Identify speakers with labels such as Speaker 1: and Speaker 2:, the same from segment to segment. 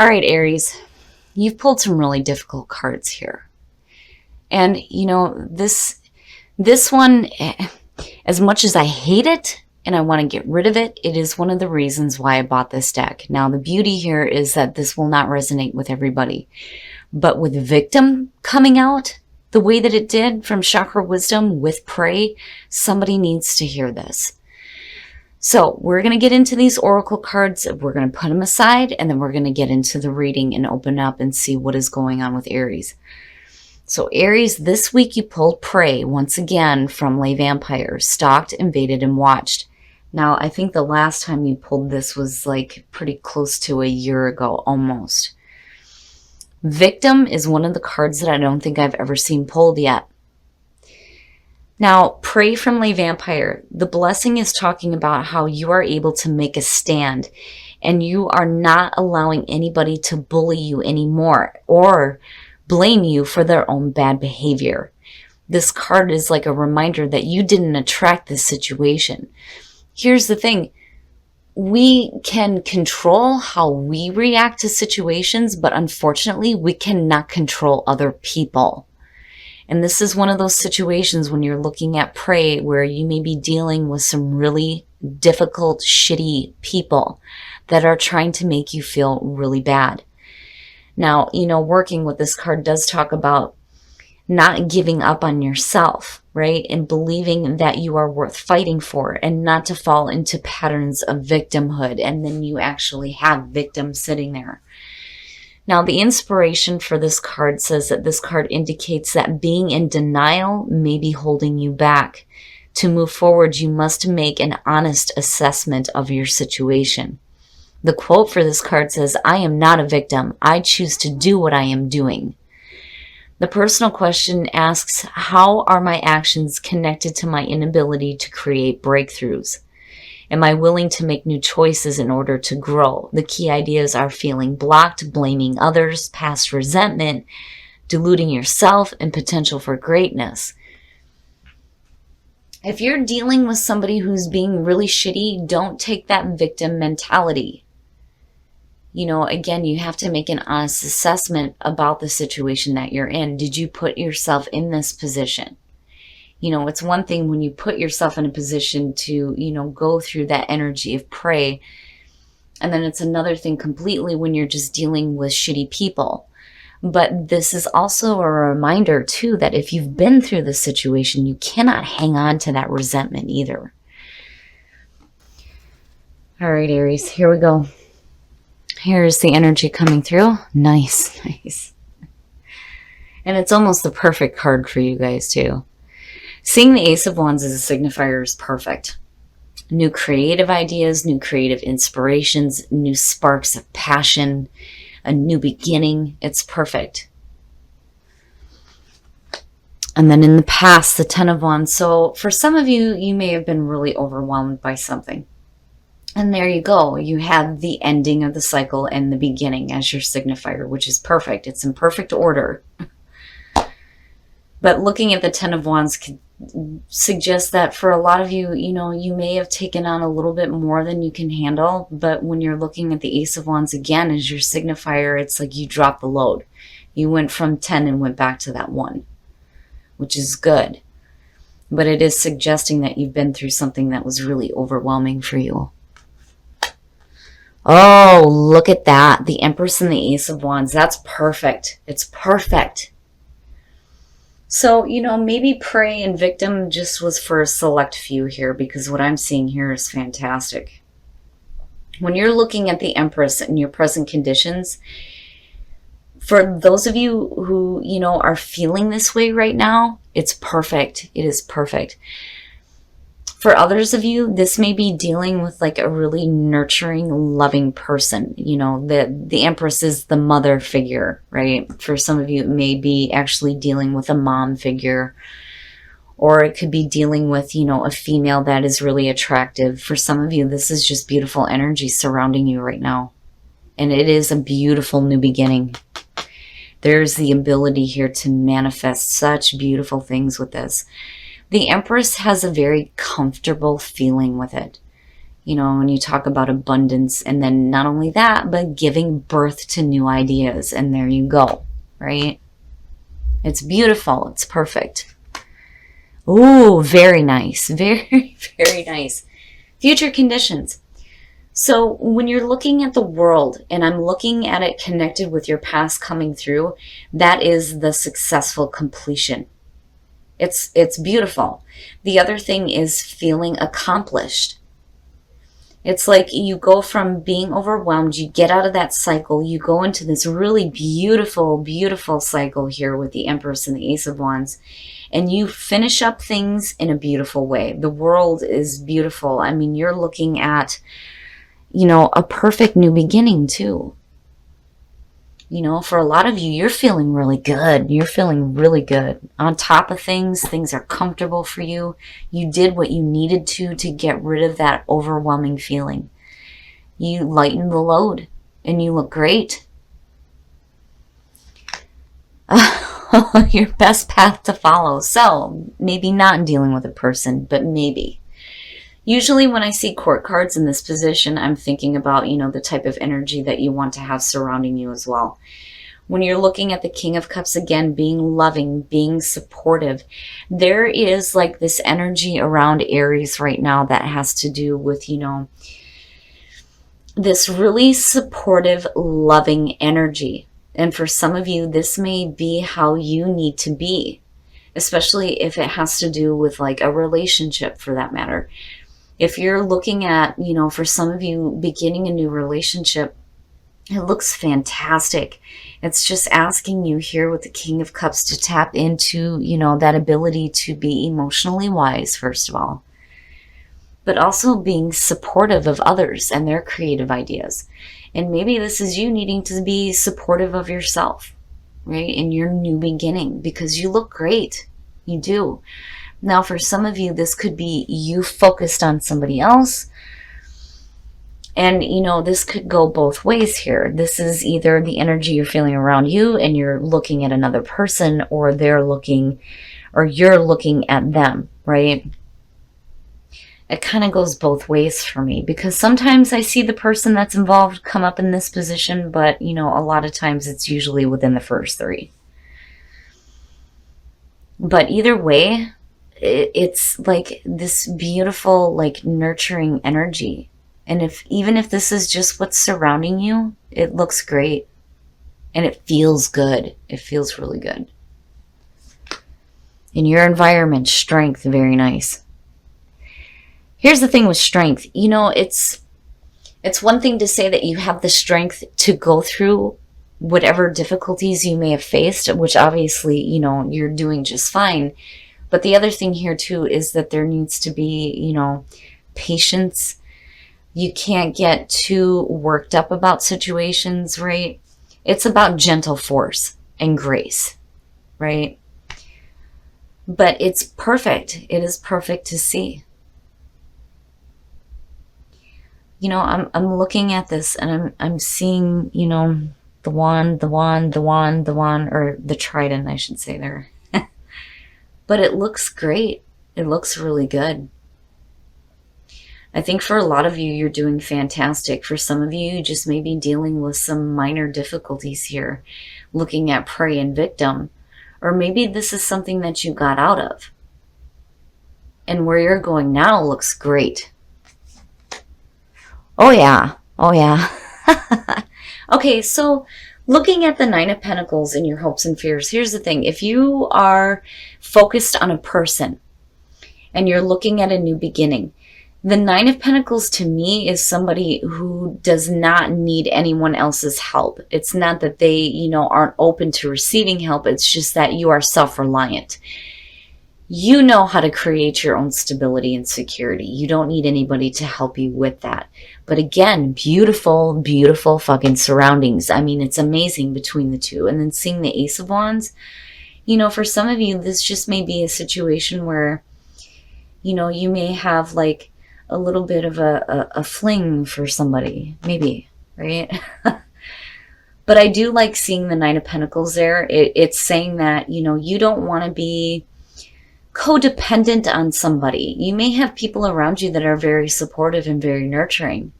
Speaker 1: All right, Aries, you've pulled some really difficult cards here. And this one, as much as I hate it and I want to get rid of it, it is one of the reasons why I bought this deck. Now, the beauty here is that this will not resonate with everybody. But with victim coming out the way that it did from Chakra Wisdom with Prey, somebody needs to hear this. So we're going to get into these oracle cards. We're going to put them aside, and then we're going to get into the reading and open up and see what is going on with Aries. So Aries, this week you pulled Prey once again from Les Vampires, stalked, invaded, and watched. Now, I think the last time you pulled this was like pretty close to a year ago, almost. Victim is one of the cards that I don't think I've ever seen pulled yet. Now, Prey from Les Vampire, the blessing is talking about how you are able to make a stand and you are not allowing anybody to bully you anymore or blame you for their own bad behavior. This card is like a reminder that you didn't attract this situation. Here's the thing. We can control how we react to situations, but unfortunately, we cannot control other people. And this is one of those situations when you're looking at Prey where you may be dealing with some really difficult, shitty people that are trying to make you feel really bad. Now, working with this card does talk about not giving up on yourself, right? And believing that you are worth fighting for and not to fall into patterns of victimhood. And then you actually have victims sitting there. Now, the inspiration for this card says that this card indicates that being in denial may be holding you back. To move forward, you must make an honest assessment of your situation. The quote for this card says, "I am not a victim. I choose to do what I am doing." The personal question asks, how are my actions connected to my inability to create breakthroughs? Am I willing to make new choices in order to grow? The key ideas are feeling blocked, blaming others, past resentment, deluding yourself, and potential for greatness. If you're dealing with somebody who's being really shitty, don't take that victim mentality. Again, you have to make an honest assessment about the situation that you're in. Did you put yourself in this position? It's one thing when you put yourself in a position to, go through that energy of Prey. And then it's another thing completely when you're just dealing with shitty people. But this is also a reminder, too, that if you've been through this situation, you cannot hang on to that resentment either. All right, Aries, here we go. Here's the energy coming through. Nice, nice. And it's almost the perfect card for you guys, too. Seeing the Ace of Wands as a signifier is perfect. New creative ideas, new creative inspirations, new sparks of passion, a new beginning. It's perfect. And then in the past, the Ten of Wands. So for some of you, you may have been really overwhelmed by something. And there you go. You have the ending of the cycle and the beginning as your signifier, which is perfect. It's in perfect order. But looking at the Ten of Wands could suggest that for a lot of you, you may have taken on a little bit more than you can handle. But when you're looking at the Ace of Wands again as your signifier, it's like you dropped the load. You went from 10 and went back to that 1, which is good. But it is suggesting that you've been through something that was really overwhelming for you. Oh, look at that. The Empress and the Ace of Wands. That's perfect. It's perfect. So, maybe Prey and Victim just was for a select few here because what I'm seeing here is fantastic. When you're looking at the Empress and your present conditions, for those of you who, are feeling this way right now, it's perfect. It is perfect. For others of you, this may be dealing with like a really nurturing, loving person. The Empress is the mother figure, right? For some of you, it may be actually dealing with a mom figure. Or it could be dealing with, a female that is really attractive. For some of you, this is just beautiful energy surrounding you right now. And it is a beautiful new beginning. There's the ability here to manifest such beautiful things with this. The Empress has a very comfortable feeling with it. You know, when you talk about abundance, and then not only that, but giving birth to new ideas. And there you go, right? It's beautiful. It's perfect. Ooh, very nice. Very, very nice. Future conditions. So when you're looking at the world, and I'm looking at it connected with your past coming through, that is the successful completion. It's beautiful. The other thing is feeling accomplished. It's like you go from being overwhelmed, you get out of that cycle, you go into this really beautiful, beautiful cycle here with the Empress and the Ace of Wands, and you finish up things in a beautiful way. The world is beautiful. I mean, you're looking at, you know, a perfect new beginning too. You know, for a lot of you, you're feeling really good. You're feeling really good. On top of things, things are comfortable for you. You did what you needed to get rid of that overwhelming feeling. You lightened the load and you look great. Your best path to follow. So maybe not dealing with a person, but maybe. Usually when I see court cards in this position, I'm thinking about, you know, the type of energy that you want to have surrounding you as well. When you're looking at the King of Cups, again, being loving, being supportive, there is like this energy around Aries right now that has to do with, you know, this really supportive, loving energy. And for some of you, this may be how you need to be, especially if it has to do with like a relationship for that matter. If you're looking at, you know, for some of you beginning a new relationship, it looks fantastic. It's just asking you here with the King of Cups to tap into, you know, that ability to be emotionally wise, first of all, but also being supportive of others and their creative ideas. And maybe this is you needing to be supportive of yourself, right, in your new beginning, because you look great. You do. Now, for some of you, this could be you focused on somebody else. And, you know, this could go both ways here. This is either the energy you're feeling around you and you're looking at another person, or they're looking, or you're looking at them, right? It kind of goes both ways for me, because sometimes I see the person that's involved come up in this position, but, you know, a lot of times it's usually within the first three. But either way, it's like this beautiful, like nurturing energy. And even if this is just what's surrounding you, it looks great. And it feels good. It feels really good. In your environment, strength, very nice. Here's the thing with strength. You know, it's one thing to say that you have the strength to go through whatever difficulties you may have faced, which obviously, you know, you're doing just fine. But the other thing here too is that there needs to be, you know, patience. You can't get too worked up about situations, right? It's about gentle force and grace, right? But it's perfect. It is perfect to see. You know, I'm looking at this and I'm seeing, you know, the wand, or the trident, I should say there. But it looks great. It looks really good. I think for a lot of you, you're doing fantastic. For some of you, you just may be dealing with some minor difficulties here, looking at prey and victim. Or maybe this is something that you got out of. And where you're going now looks great. Oh yeah. Oh yeah. Okay, so looking at the Nine of Pentacles in your hopes and fears, here's the thing. If you are focused on a person and you're looking at a new beginning, the Nine of Pentacles to me is somebody who does not need anyone else's help. It's not that they, you know, aren't open to receiving help. It's just that you are self-reliant. You know how to create your own stability and security. You don't need anybody to help you with that. But again, beautiful, beautiful fucking surroundings. I mean, it's amazing between the two. And then seeing the Ace of Wands, you know, for some of you, this just may be a situation where, you know, you may have like a little bit of a fling for somebody, maybe, right? But I do like seeing the Nine of Pentacles there. It's saying that, you know, you don't want to be codependent on somebody. You may have people around you that are very supportive and very nurturing,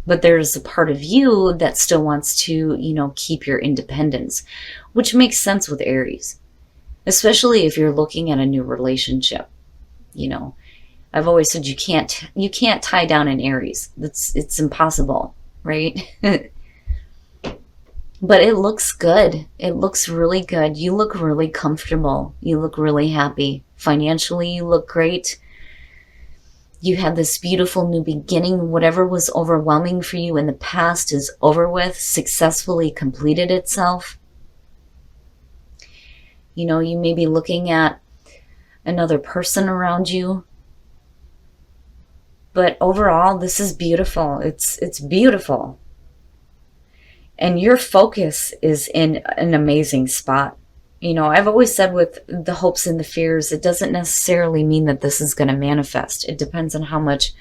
Speaker 1: but there's a part of you that still wants to, keep your independence, which makes sense with Aries, especially if you're looking at a new relationship. I've always said you can't tie down an Aries. It's impossible, right? But it looks good. It looks really good. You look really comfortable. You look really happy. Financially, you look great. You had this beautiful new beginning. Whatever was overwhelming for you in the past is over with, successfully completed itself. You may be looking at another person around you. But overall, this is beautiful. It's beautiful. And your focus is in an amazing spot. I've always said with the hopes and the fears, it doesn't necessarily mean that this is going to manifest. It depends on how much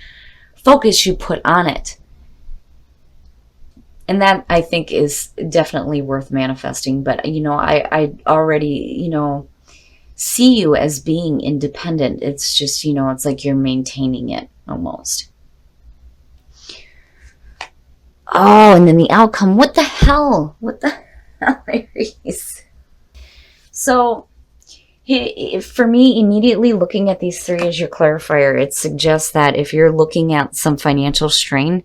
Speaker 1: focus you put on it. And that, I think, is definitely worth manifesting. But, I already, see you as being independent. It's just, it's like you're maintaining it almost. Oh, and then the outcome. What the hell? What the hell, Aries? So, for me, immediately looking at these three as your clarifier, it suggests that if you're looking at some financial strain,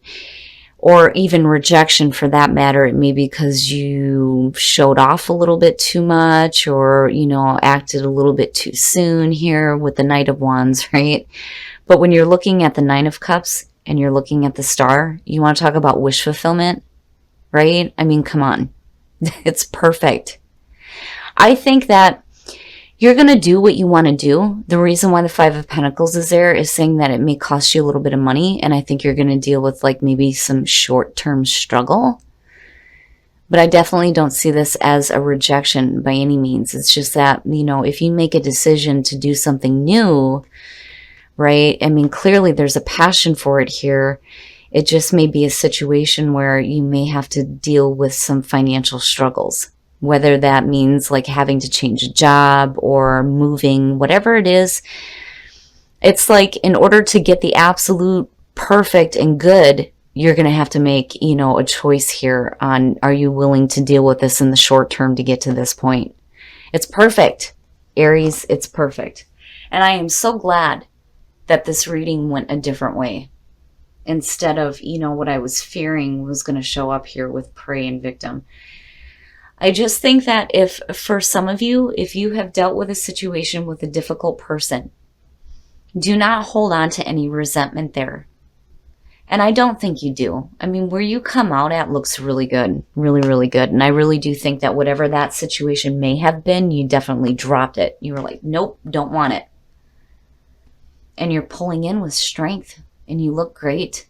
Speaker 1: or even rejection for that matter, it may be because you showed off a little bit too much, or, acted a little bit too soon here with the Knight of Wands, right? But when you're looking at the Nine of Cups, and you're looking at the star, you want to talk about wish fulfillment, right? I mean, come on. It's perfect. I think that you're going to do what you want to do. The reason why the Five of Pentacles is there is saying that it may cost you a little bit of money, and I think you're going to deal with like maybe some short-term struggle. But I definitely don't see this as a rejection by any means. It's just that, if you make a decision to do something new, right? I mean, clearly there's a passion for it here. It just may be a situation where you may have to deal with some financial struggles, whether that means like having to change a job or moving, whatever it is. It's like in order to get the absolute perfect and good, you're going to have to make, a choice here on, are you willing to deal with this in the short term to get to this point? It's perfect, Aries. It's perfect. And I am so glad that this reading went a different way instead of, what I was fearing was going to show up here with prey and victim. I just think that if, for some of you, if you have dealt with a situation with a difficult person, do not hold on to any resentment there. And I don't think you do. I mean, where you come out at looks really good, really, really good. And I really do think that whatever that situation may have been, you definitely dropped it. You were like, nope, don't want it. And you're pulling in with strength, and you look great.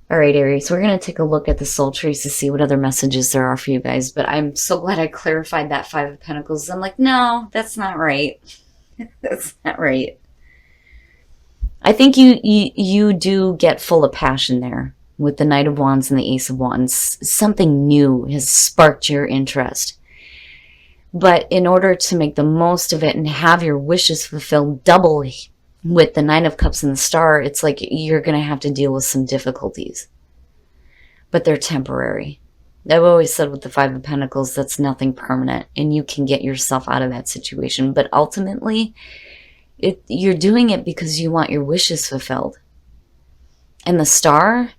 Speaker 1: All right, Aries, we're going to take a look at the soul trees to see what other messages there are for you guys. But I'm so glad I clarified that Five of Pentacles. I'm like, no, that's not right. That's not right. I think you do get full of passion there with the Knight of Wands and the Ace of Wands. Something new has sparked your interest. But in order to make the most of it and have your wishes fulfilled doubly with the Nine of Cups and the Star, it's like you're going to have to deal with some difficulties. But they're temporary. I've always said with the Five of Pentacles, that's nothing permanent, and you can get yourself out of that situation. But ultimately, you're doing it because you want your wishes fulfilled. And the Star,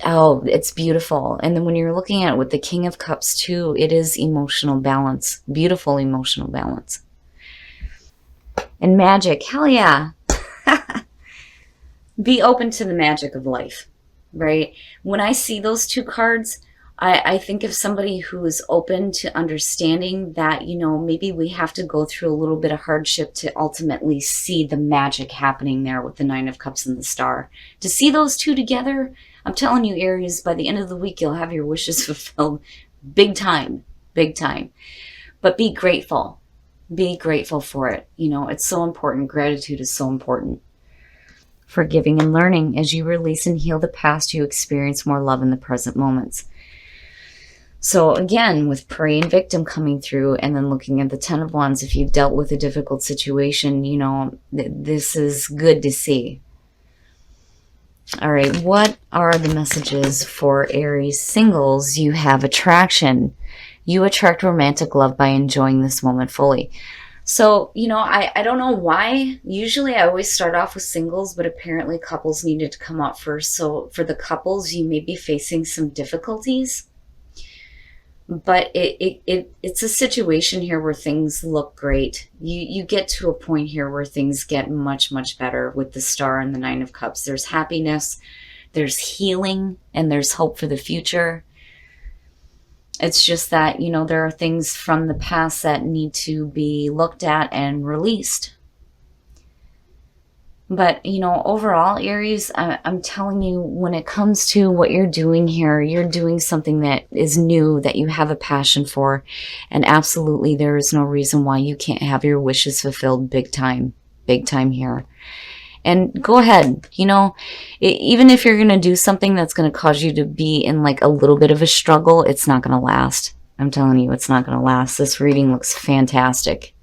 Speaker 1: oh, it's beautiful. And then when you're looking at it with the King of Cups too, it is emotional balance. Beautiful emotional balance. And magic. Hell yeah. Be open to the magic of life, right? When I see those two cards, I think of somebody who is open to understanding that, maybe we have to go through a little bit of hardship to ultimately see the magic happening there with the Nine of Cups and the Star. To see those two together, I'm telling you, Aries, by the end of the week, you'll have your wishes fulfilled big time, big time. But be grateful. Be grateful for it. It's so important. Gratitude is so important. Forgiving and learning. As you release and heal the past, you experience more love in the present moments. So again, with prey and victim coming through, and then looking at the 10 of Wands, if you've dealt with a difficult situation, you know, this is good to see. All right, what are the messages for Aries singles? You have attraction. You attract romantic love by enjoying this moment fully. So, you know, I don't know why. Usually I always start off with singles, but apparently couples needed to come up first. So for the couples, you may be facing some difficulties. But it's a situation here where things look great. You get to a point here where things get much, much better with the Star and the Nine of Cups. There's happiness, there's healing, and there's hope for the future. It's just that, you know, there are things from the past that need to be looked at and released. But, you know, overall, Aries, I'm telling you, when it comes to what you're doing here, you're doing something that is new, that you have a passion for. And absolutely, there is no reason why you can't have your wishes fulfilled big time here. And go ahead, you know, even if you're going to do something that's going to cause you to be in like a little bit of a struggle, it's not going to last. I'm telling you, it's not going to last. This reading looks fantastic.